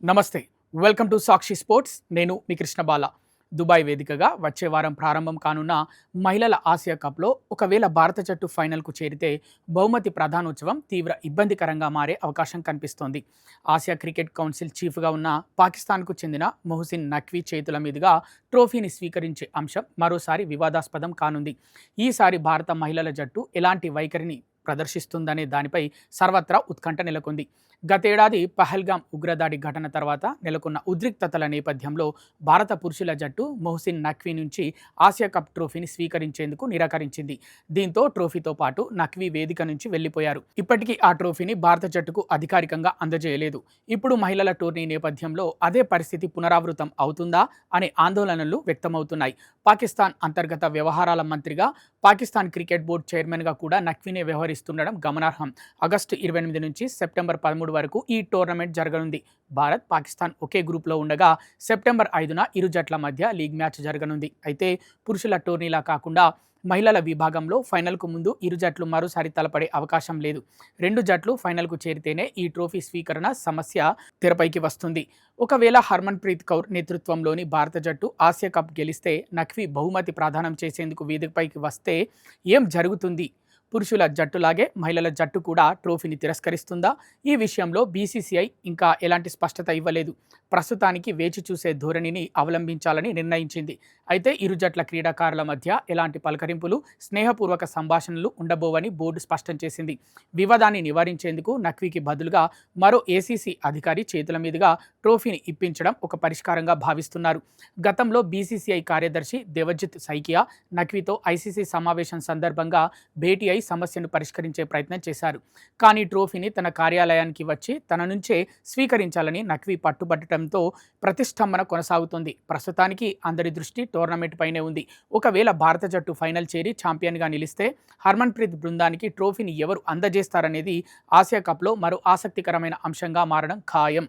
నమస్తే. Welcome to Sakshi sports. నేను మీ కృష్ణబాల. Dubai వేదికగా వచ్చే వారం ప్రారంభం కానున్న మహిళల ఆసియా కప్లో ఒకవేళ భారత జట్టు ఫైనల్కు చేరితే బహుమతి ప్రధానోత్సవం తీవ్ర ఇబ్బందికరంగా మారే అవకాశం కనిపిస్తోంది. ఆసియా క్రికెట్ కౌన్సిల్ చీఫ్గా ఉన్న పాకిస్తాన్కు చెందిన మొహసిన్ నఖ్వీ చేతుల మీదుగా ట్రోఫీని స్వీకరించే అంశం మరోసారి వివాదాస్పదం కానుంది. ఈసారి భారత మహిళల జట్టు ఎలాంటి వైఖరిని ప్రదర్శిస్తుందనే దానిపై సర్వత్రా ఉత్కంఠ నెలకొంది. గతేడాది పహల్గామ్ ఉగ్రదాడి ఘటన తర్వాత నెలకొన్న ఉద్రిక్తతల నేపథ్యంలో భారత పురుషుల జట్టు మొహసిన్ నఖ్వీ నుంచి ఆసియా కప్ ట్రోఫీని స్వీకరించేందుకు నిరాకరించింది. దీంతో ట్రోఫీతో పాటు నఖ్వీ వేదిక నుంచి వెళ్లిపోయారు. ఇప్పటికీ ఆ ట్రోఫీని భారత జట్టుకు అధికారికంగా అందజేయలేదు. ఇప్పుడు మహిళల టోర్నీ నేపథ్యంలో అదే పరిస్థితి పునరావృతం అవుతుందా అనే ఆందోళనలు వ్యక్తమవుతున్నాయి. పాకిస్తాన్ అంతర్గత వ్యవహారాల మంత్రిగా, పాకిస్తాన్ క్రికెట్ బోర్డు చైర్మన్గా కూడా నఖ్వీనే వ్యవహరిస్తుండడం గమనార్హం. ఆగస్టు 28 నుంచి సెప్టెంబర్ 13 వరకు ఈ టోర్నమెంట్ జరగనుంది. భారత్, పాకిస్తాన్ ఒకే గ్రూప్లో ఉండగా సెప్టెంబర్ 5న ఇరు జట్ల మధ్య లీగ్ మ్యాచ్ జరగనుంది. అయితే పురుషుల టోర్నీలా కాకుండా మహిళల విభాగంలో ఫైనల్కు ముందు ఇరు జట్లు మరోసారి తలపడే అవకాశం లేదు. రెండు జట్లు ఫైనల్కు చేరితేనే ఈ ట్రోఫీ స్వీకరణ సమస్య తెరపైకి వస్తుంది. ఒకవేళ హర్మన్ప్రీత్ కౌర్ నేతృత్వంలోని భారత జట్టు ఆసియా కప్ గెలిస్తే నఖ్వీ బహుమతి ప్రదానం చేసేందుకు వేదికపైకి వస్తే ఏం జరుగుతుంది? పురుషుల జట్టులాగే మహిళల జట్టు కూడా ట్రోఫీని తిరస్కరిస్తుందా? ఈ విషయంలో బీసీసీఐ ఇంకా ఎలాంటి స్పష్టత ఇవ్వలేదు. ప్రస్తుతానికి వేచి చూసే ధోరణిని అవలంబించాలని నిర్ణయించింది. అయితే ఇరు జట్ల క్రీడాకారుల మధ్య ఎలాంటి పలకరింపులు, స్నేహపూర్వక సంభాషణలు ఉండబోవని బోర్డు స్పష్టం చేసింది. వివాదాన్ని నివారించేందుకు నఖ్వీకి బదులుగా మరో ఏసీసీ అధికారి చేతుల మీదుగా ట్రోఫీని ఇప్పించడం ఒక పరిష్కారంగా భావిస్తున్నారు. గతంలో బీసీసీఐ కార్యదర్శి దేవజిత్ సైకియా నఖ్వీతో ఐసీసీ సమావేశం సందర్భంగా భేటీ అయి సమస్యను పరిష్కరించే ప్రయత్నం చేశారు. కానీ ట్రోఫీని తన కార్యాలయానికి వచ్చి తన నుంచే స్వీకరించాలని నఖ్వీ పట్టుబట్టడంతో ప్రతిష్టంభన కొనసాగుతుంది. ప్రస్తుతానికి అందరి దృష్టి టోర్నమెంట్ పైనే ఉంది. ఒకవేళ భారత జట్టు ఫైనల్ చేరి ఛాంపియన్గా నిలిస్తే హర్మన్ప్రీత్ బృందానికి ట్రోఫీని ఎవరు అందజేస్తారనేది ఆసియా కప్లో మరో ఆసక్తికరమైన అంశంగా మారడం ఖాయం.